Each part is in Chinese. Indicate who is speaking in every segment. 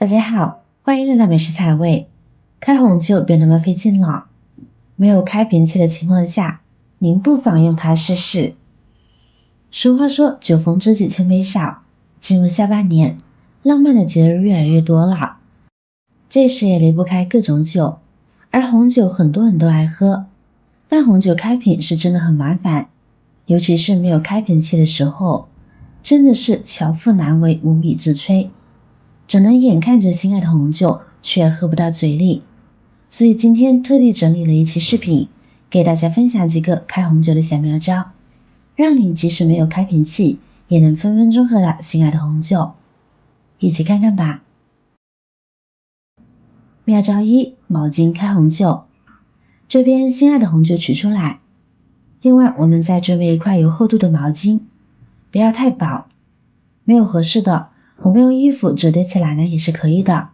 Speaker 1: 大家好，欢迎来到美食采味。开红酒别那么费劲了，没有开瓶器的情况下，您不妨用它试试。俗话说酒逢知己千杯少，进入下半年，浪漫的节日越来越多了，这时也离不开各种酒，而红酒很多人都爱喝，但红酒开瓶是真的很麻烦，尤其是没有开瓶器的时候，真的是巧妇难为无米之炊。只能眼看着心爱的红酒，却喝不到嘴里。所以今天特地整理了一期视频，给大家分享几个开红酒的小妙招，让你即使没有开瓶器，也能分分钟喝到心爱的红酒。一起看看吧。妙招一：毛巾开红酒。这边心爱的红酒取出来，另外我们再准备一块有厚度的毛巾，不要太薄，没有合适的，我们用衣服折叠起来呢也是可以的。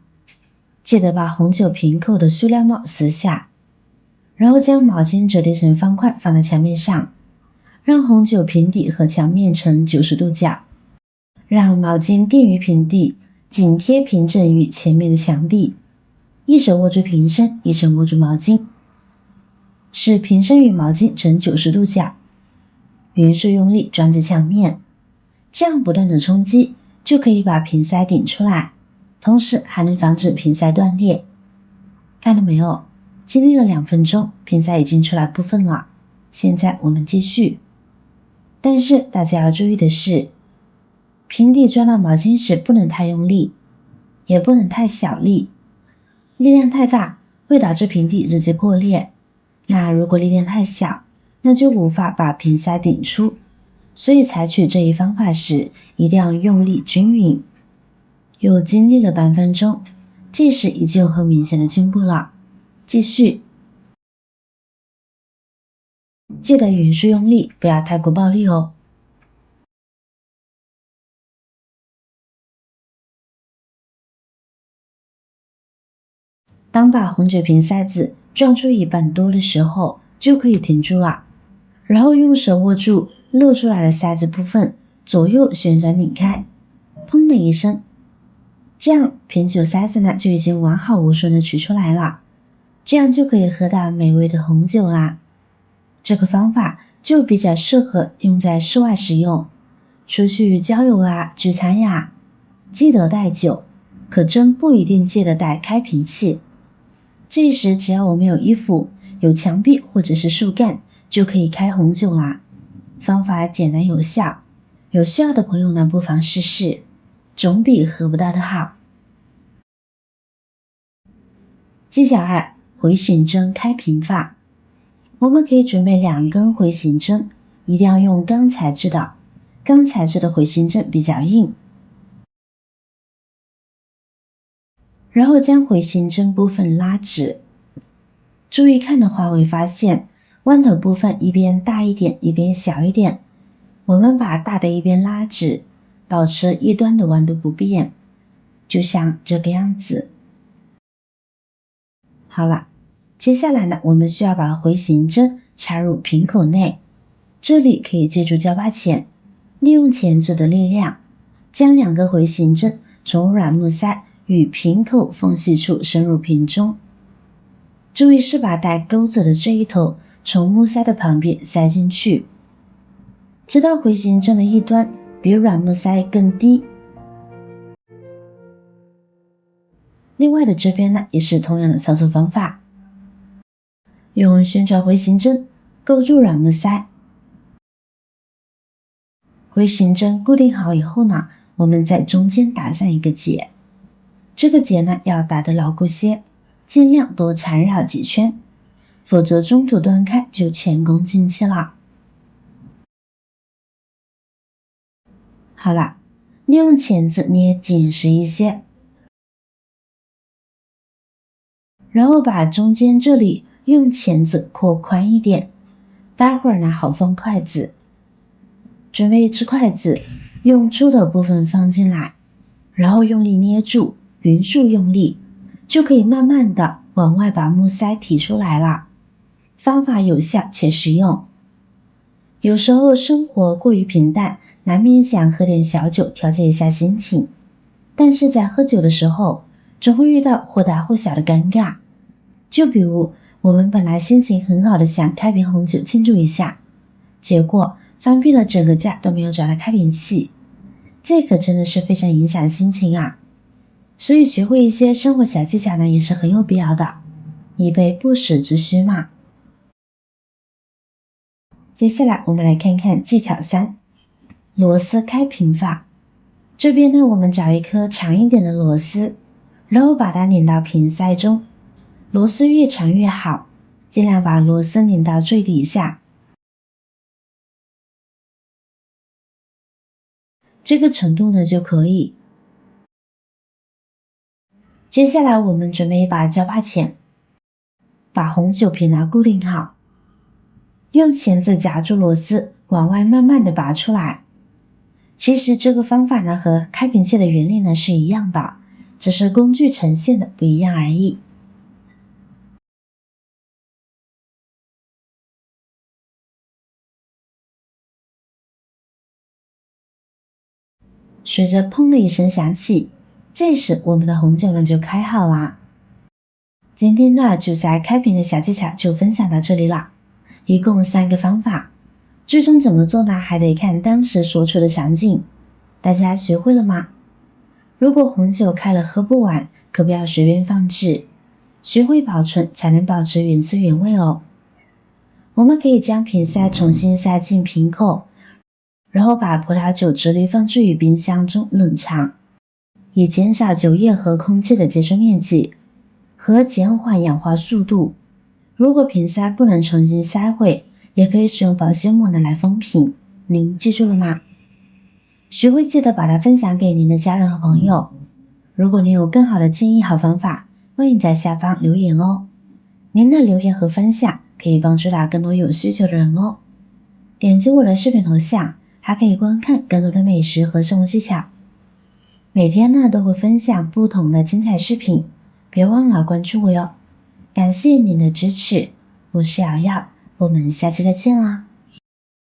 Speaker 1: 记得把红酒瓶口的塑料帽撕下，然后将毛巾折叠成方块放在墙面上，让红酒瓶底和墙面呈90度角，让毛巾垫于瓶底，紧贴平整于前面的墙壁，一手握住瓶身，一手握住毛巾，使瓶身与毛巾呈90度角，匀速用力撞击墙面，这样不断的冲击就可以把瓶塞顶出来，同时还能防止瓶塞断裂。看到没有？经历了2分钟，瓶塞已经出来部分了。现在我们继续。但是大家要注意的是，瓶底撞到毛巾时不能太用力，也不能太小力，力量太大会导致瓶底直接破裂。那如果力量太小，那就无法把瓶塞顶出。所以采取这一方法时，一定要用力均匀。又经历了半分钟，这时已经有很明显的进步了。继续，记得匀速用力，不要太过暴力哦。当把红酒瓶塞子撞出一半多的时候，就可以停住了，然后用手握住露出来的塞子部分，左右旋转拧开，砰的一声，这样瓶酒塞子呢就已经完好无损的取出来了，这样就可以喝到美味的红酒啦。这个方法就比较适合用在室外使用，出去郊游啊、聚餐呀，记得带酒，可真不一定记得带开瓶器。这时只要我们有衣服、有墙壁或者是树干，就可以开红酒啦。方法简单有效，有需要的朋友呢不妨试试，总比喝不到的好。技巧2：回形针开瓶法。我们可以准备2根回形针，一定要用钢材质的，钢材质的回形针比较硬。然后将回形针部分拉直，注意看的话会发现弯头部分一边大一点，一边小一点。我们把大的一边拉直，保持一端的弯度不变，就像这个样子。好了，接下来呢，我们需要把回形针插入瓶口内，这里可以借助胶把钳，利用钳子的力量，将2个回形针从软木塞与瓶口缝隙处深入瓶中。注意是把带钩子的这一头从木塞的旁边塞进去，直到回形针的一端比软木塞更低。另外的这边呢，也是同样的操作方法，用旋转回形针勾住软木塞。回形针固定好以后呢，我们在中间打上一个结，这个结呢要打得牢固些，尽量多缠绕几圈，否则中途断开就前功尽弃了。好了，利用钳子捏紧实一些，然后把中间这里用钳子扩宽一点，待会儿拿好放筷子，准备一只筷子，用粗的部分放进来，然后用力捏住，匀速用力，就可以慢慢的往外把木塞提出来了。方法有效且实用。有时候生活过于平淡，难免想喝点小酒调节一下心情，但是在喝酒的时候，总会遇到或大或小的尴尬。就比如我们本来心情很好的想开瓶红酒庆祝一下，结果翻遍了整个家都没有找到开瓶器，这可真的是非常影响心情啊。所以学会一些生活小技巧呢，也是很有必要的，以备不时之需嘛。接下来我们来看看技巧3，螺丝开瓶法。这边呢，我们找一颗长一点的螺丝，然后把它拧到瓶塞中，螺丝越长越好，尽量把螺丝拧到最底下。这个程度呢就可以。接下来我们准备一把胶把钳，把红酒瓶拿固定好，用钳子夹住螺丝，往外慢慢的拔出来。其实这个方法呢和开瓶器的原理呢是一样的，只是工具呈现的不一样而已。随着砰的一声响起，这时我们的红酒呢就开好啦。今天的酒塞开瓶的小技巧就分享到这里了，一共3个方法，最终怎么做呢，还得看当时所处的场景。大家学会了吗？如果红酒开了喝不完，可不要随便放置，学会保存才能保持原汁原味哦。我们可以将瓶塞重新塞进瓶口，然后把葡萄酒直立放置于冰箱中冷藏，以减少酒液和空气的接触面积和减缓氧化速度。如果瓶塞不能重新塞回，也可以使用保鲜膜来封瓶。您记住了吗？学会记得把它分享给您的家人和朋友。如果您有更好的建议和方法，欢迎在下方留言哦。您的留言和分享可以帮助到更多有需求的人哦。点击我的视频头像，还可以观看更多的美食和生活技巧。每天呢都会分享不同的精彩视频，别忘了关注我哟。感谢您的支持，我是瑶瑶，我们下期再见啦。